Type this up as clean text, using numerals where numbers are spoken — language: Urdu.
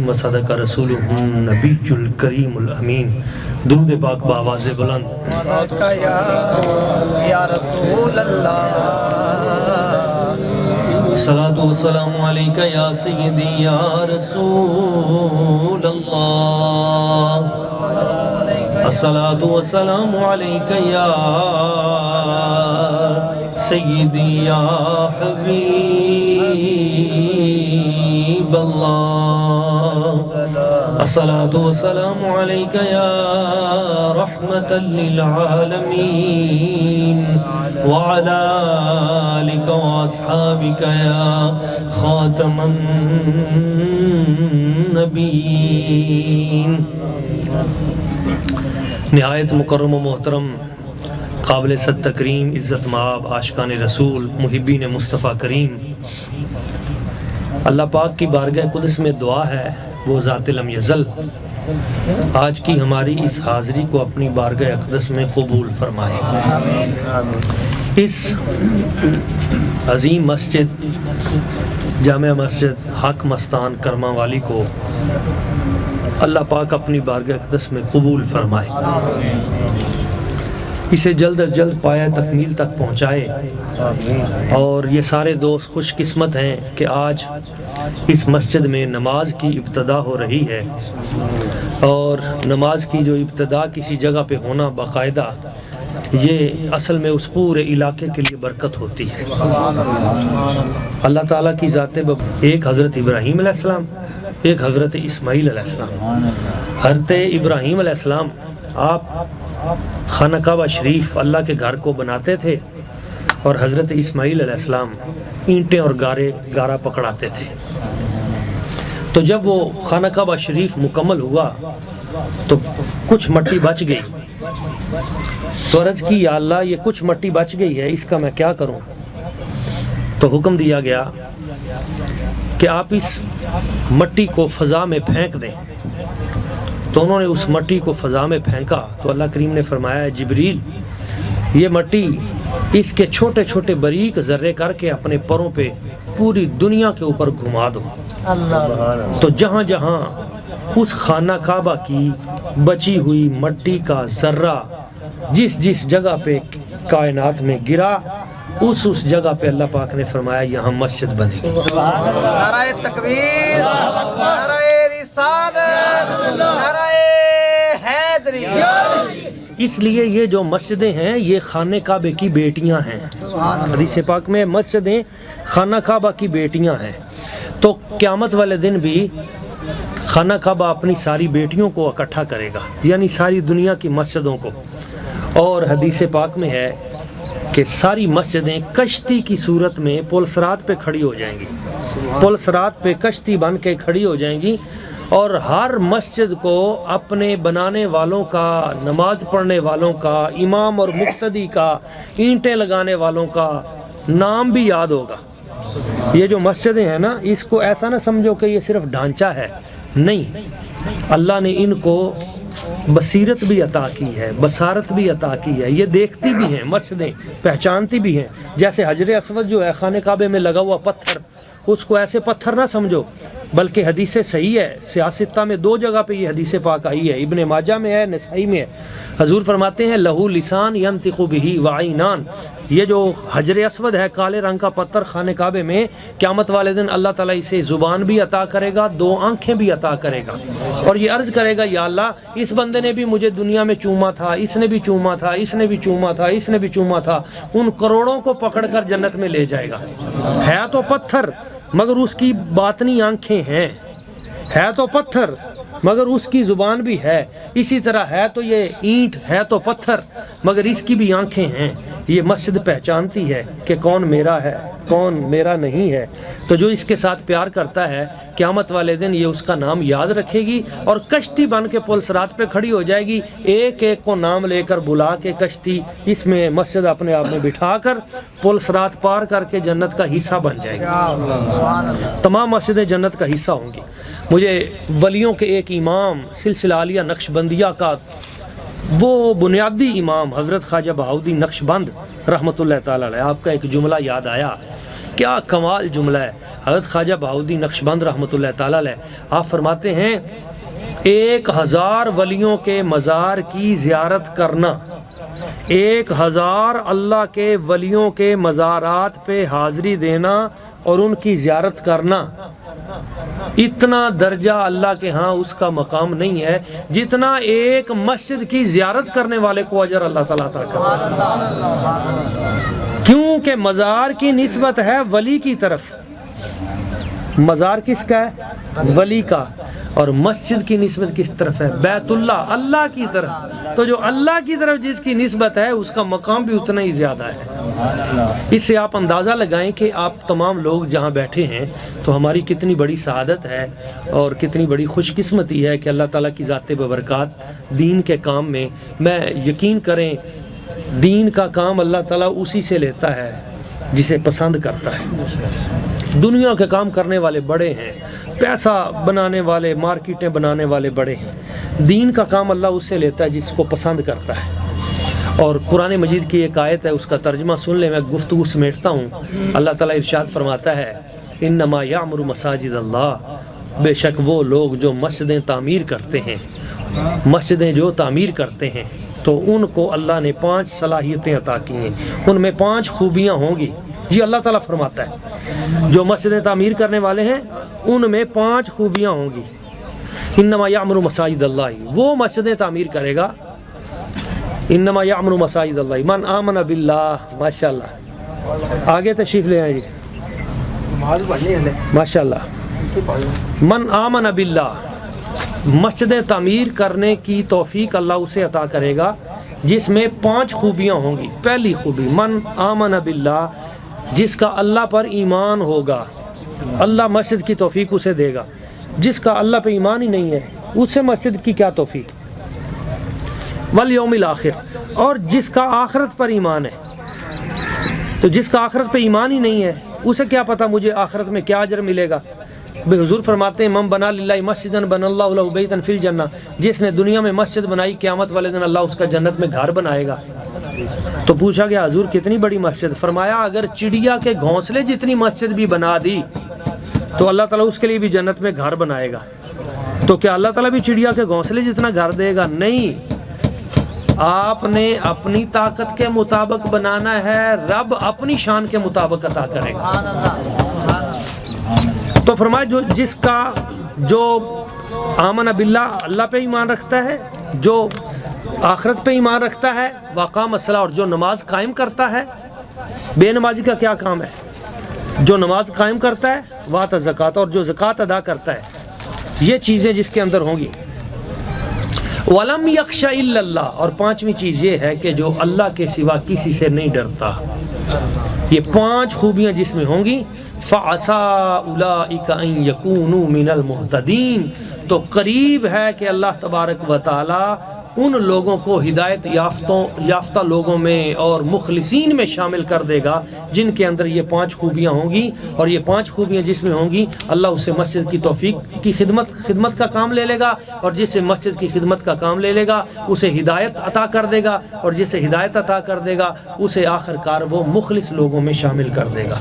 العظیم وصدق رسولہ النبی الکریم الامین۔ درود پاک بآواز بلند یا رسول اللہ، الصلاۃ والسلام علیک یا سیدی یا رسول اللہ، الصلاۃ والسلام علیک یا سیدی یا حبیب اللہ، الصلاۃ والسلام علیک یا رحمۃ للعالمین وعلی آلک واصحابک یا خاتم النبیین۔ نہایت مکرم و محترم، قابل صد تکریم، عزت مآب عاشقان رسول، محبین مصطفیٰ کریم، اللہ پاک کی بارگاہ قدس میں دعا ہے وہ ذات لم یزل آج کی ہماری اس حاضری کو اپنی بارگاہ اقدس میں قبول فرمائے۔ اس عظیم مسجد جامع مسجد حق مستان کرما والی کو اللہ پاک اپنی بارگاہ اقدس میں قبول فرمائے، اسے جلد از جلد پایہ تکمیل تک پہنچائے، اور یہ سارے دوست خوش قسمت ہیں کہ آج اس مسجد میں نماز کی ابتدا ہو رہی ہے، اور نماز کی جو ابتدا کسی جگہ پہ ہونا باقاعدہ، یہ اصل میں اس پورے علاقے کے لیے برکت ہوتی ہے۔ اللہ تعالیٰ کی ذات ایک حضرت ابراہیم علیہ السلام، ایک حضرت اسماعیل علیہ السلام۔ حضرت ابراہیم علیہ السلام آپ خانہ کعبہ شریف اللہ کے گھر کو بناتے تھے، اور حضرت اسماعیل علیہ السلام اینٹیں اور گارا پکڑاتے تھے۔ تو جب وہ خانہ کعبہ شریف مکمل ہوا تو کچھ مٹی بچ گئی، تو عرض کی یا اللہ یہ کچھ مٹی بچ گئی ہے، اس کا میں کیا کروں؟ تو حکم دیا گیا کہ آپ اس مٹی کو فضا میں پھینک دیں۔ تو انہوں نے اس مٹی کو فضا میں پھینکا تو اللہ کریم نے فرمایا جبریل یہ مٹی اس کے چھوٹے چھوٹے باریک ذرے کر کے اپنے پروں پہ پوری دنیا کے اوپر گھما دو۔ تو جہاں جہاں اس خانہ کعبہ کی بچی ہوئی مٹی کا ذرہ جس جس جگہ پہ کائنات میں گرا، اس جگہ پہ اللہ پاک نے فرمایا یہاں مسجد بنے گی۔ نعرہ تکبیر، نعرہ رسالت، نعرہ حیدری۔ اس لیے یہ جو مسجدیں ہیں یہ خانہ کعبے کی بیٹیاں ہیں، حدیث پاک میں مسجدیں خانہ کعبہ کی بیٹیاں ہیں۔ تو قیامت والے دن بھی خانہ کعبہ اپنی ساری بیٹیوں کو اکٹھا کرے گا، یعنی ساری دنیا کی مسجدوں کو، اور حدیث پاک میں ہے کہ ساری مسجدیں کشتی کی صورت میں پلسرات پہ کھڑی ہو جائیں گی، پلسرات پہ کشتی بن کے کھڑی ہو جائیں گی، اور ہر مسجد کو اپنے بنانے والوں کا، نماز پڑھنے والوں کا، امام اور مقتدی کا، اینٹیں لگانے والوں کا نام بھی یاد ہوگا۔ یہ جو مسجدیں ہیں نا، اس کو ایسا نہ سمجھو کہ یہ صرف ڈھانچہ ہے، نہیں، اللہ نے ان کو بصیرت بھی عطا کی ہے، بصارت بھی عطا کی ہے، یہ دیکھتی بھی ہیں مسجدیں، پہچانتی بھی ہیں۔ جیسے حجر اسود جو ہے خانہ کعبے میں لگا ہوا پتھر، اس کو ایسے پتھر نہ سمجھو، بلکہ حدیث صحیح ہے، سیاستہ میں 2 جگہ پہ یہ حدیث پاک آئی ہے، ابن ماجہ میں ہے، نسائی میں ہے۔ حضور فرماتے ہیں لہو لسان ینطق بہ وعینان، یہ جو حجر اسود ہے کالے رنگ کا پتھر خانہ کعبے میں، قیامت والے دن اللہ تعالیٰ اسے زبان بھی عطا کرے گا، 2 آنکھیں بھی عطا کرے گا، اور یہ عرض کرے گا یا اللہ اس بندے نے بھی مجھے دنیا میں چوما تھا، اس نے بھی چوما تھا، اس نے بھی چوما تھا، اس نے بھی چوما تھا، ان کروڑوں کو پکڑ کر جنت میں لے جائے گا۔ ہے تو پتھر مگر اس کی باطنی آنکھیں ہیں، ہے تو پتھر مگر اس کی زبان بھی ہے، اسی طرح ہے تو یہ اینٹ، ہے تو پتھر مگر اس کی بھی آنکھیں ہیں۔ یہ مسجد پہچانتی ہے کہ کون میرا ہے، کون میرا نہیں ہے۔ تو جو اس کے ساتھ پیار کرتا ہے قیامت والے دن یہ اس کا نام یاد رکھے گی، اور کشتی بن کے پلسرات پہ کھڑی ہو جائے گی، ایک ایک کو نام لے کر بلا کے کشتی اس میں مسجد اپنے آپ میں بٹھا کر پلسرات پار کر کے جنت کا حصہ بن جائے گی۔ تمام مسجدیں جنت کا حصہ ہوں گی۔ مجھے ولیوں کے ایک امام سلسلہ عالیہ نقش بندیہ کا وہ بنیادی امام حضرت خواجہ بہاؤدین نقش بند رحمۃ اللہ تعالی علیہ، آپ کا ایک جملہ یاد آیا کیا کمال جملہ ہے. حضرت خواجہ بہاؤالدین نقشبند رحمۃ اللہ تعالیٰ علیہ آپ فرماتے ہیں 1000 ولیوں کے مزار کی زیارت کرنا، 1000 اللہ کے ولیوں کے مزارات پہ حاضری دینا اور ان کی زیارت کرنا، اتنا درجہ اللہ کے ہاں اس کا مقام نہیں ہے جتنا ایک مسجد کی زیارت کرنے والے کو اجر اللہ تعالیٰ عطا کرتا ہے. کیونکہ مزار کی نسبت ہے ولی کی طرف. مزار کس کا ہے؟ ولی کا. اور مسجد کی نسبت کس طرف ہے؟ بیت اللہ، اللہ کی طرف. تو جو اللہ کی طرف جس کی نسبت ہے اس کا مقام بھی اتنا ہی زیادہ ہے. اس سے آپ اندازہ لگائیں کہ آپ تمام لوگ جہاں بیٹھے ہیں تو ہماری کتنی بڑی سعادت ہے اور کتنی بڑی خوش قسمتی ہے کہ اللہ تعالیٰ کی ذات ببرکات دین کے کام میں یقین کریں دین کا کام اللہ تعالیٰ اسی سے لیتا ہے جسے پسند کرتا ہے. دنیا کے کام کرنے والے بڑے ہیں، پیسہ بنانے والے، مارکیٹیں بنانے والے بڑے ہیں. دین کا کام اللہ اس سے لیتا ہے جس کو پسند کرتا ہے. اور قرآن مجید کی ایک آیت ہے، اس کا ترجمہ سن لیں، میں گفتگو سمیٹتا ہوں. اللہ تعالیٰ ارشاد فرماتا ہے انما یعمر مساجد اللہ، بے شک وہ لوگ جو مسجدیں تعمیر کرتے ہیں، مسجدیں جو تعمیر کرتے ہیں تو ان کو اللہ نے 5 صلاحیتیں عطا کی ہیں، ان میں 5 خوبیاں ہوں گی. یہ اللہ تعالیٰ فرماتا ہے جو مسجدیں تعمیر کرنے والے ہیں ان میں 5 خوبیاں ہوں گی. انما یعمر مساجد اللہ، وہ مسجدیں تعمیر کرے گا. انما یعمر مساجد اللہ من آمن باللہ. ماشاءاللہ آگے تشریف لے آئیں جی. ماشاءاللہ من آمن باللہ، مسجدیں تعمیر کرنے کی توفیق اللہ اسے عطا کرے گا جس میں 5 خوبیاں ہوں گی. پہلی خوبی من آمن باللہ، جس کا اللہ پر ایمان ہوگا اللہ مسجد کی توفیق اسے دے گا. جس کا اللہ پہ ایمان ہی نہیں ہے اس سے مسجد کی کیا توفیق. والیوم الآخر، اور جس کا آخرت پر ایمان ہے. تو جس کا آخرت پہ ایمان ہی نہیں ہے اسے کیا پتا مجھے آخرت میں کیا اجر ملے گا. بے حضور فرماتے ہیں من بنا للہ مسجدا بنا اللہ لہ بیتا فی الجنہ، جس نے دنیا میں مسجد بنائی قیامت والے دن اللہ اس کا جنت میں گھر بنائے گا. تو پوچھا گیا حضور کتنی بڑی مسجد؟ فرمایا اگر چڑیا کے گھونسلے جتنی مسجد بھی بنا دی تو اللہ تعالیٰ اس کے لیے بھی جنت میں گھر بنائے گا. تو کیا اللہ تعالیٰ بھی چڑیا کے گھونسلے جتنا گھر دے گا؟ نہیں. آپ نے اپنی طاقت کے مطابق بنانا ہے، رب اپنی شان کے مطابق عطا کرے گا. تو فرمایا جس کا جو آمن باللہ اللہ پہ ایمان رکھتا ہے، جو آخرت پہ ایمان رکھتا ہے، واقام الصلاۃ، اور جو نماز قائم کرتا ہے. بے نمازی کا کیا کام ہے؟ جو نماز قائم کرتا ہے، وآت الزکوٰۃ، اور جو زکوٰۃ ادا کرتا ہے. یہ چیزیں جس کے اندر ہوں گی. وَلَمْ يَخْشَ إِلَّا اللَّهُ، اور 5ویں چیز یہ ہے کہ جو اللہ کے سوا کسی سے نہیں ڈرتا. یہ 5 خوبیاں جس میں ہوں گی. فَعَسَىٰ أُولَٰئِكَ أَن يَكُونُوا مِنَ الْمُهْتَدِينَ، تو قریب ہے کہ اللہ تبارک و تعالی ان لوگوں کو ہدایت یافتہ لوگوں میں اور مخلصین میں شامل کر دے گا جن کے اندر یہ 5 خوبیاں ہوں گی. اور یہ 5 خوبیاں جس میں ہوں گی اللہ اسے مسجد کی توفیق کی خدمت کا کام لے لے گا، اور جس سے مسجد کی خدمت کا کام لے لے گا اسے ہدایت عطا کر دے گا، اور جس سے ہدایت عطا کر دے گا اسے آخر کار وہ مخلص لوگوں میں شامل کر دے گا.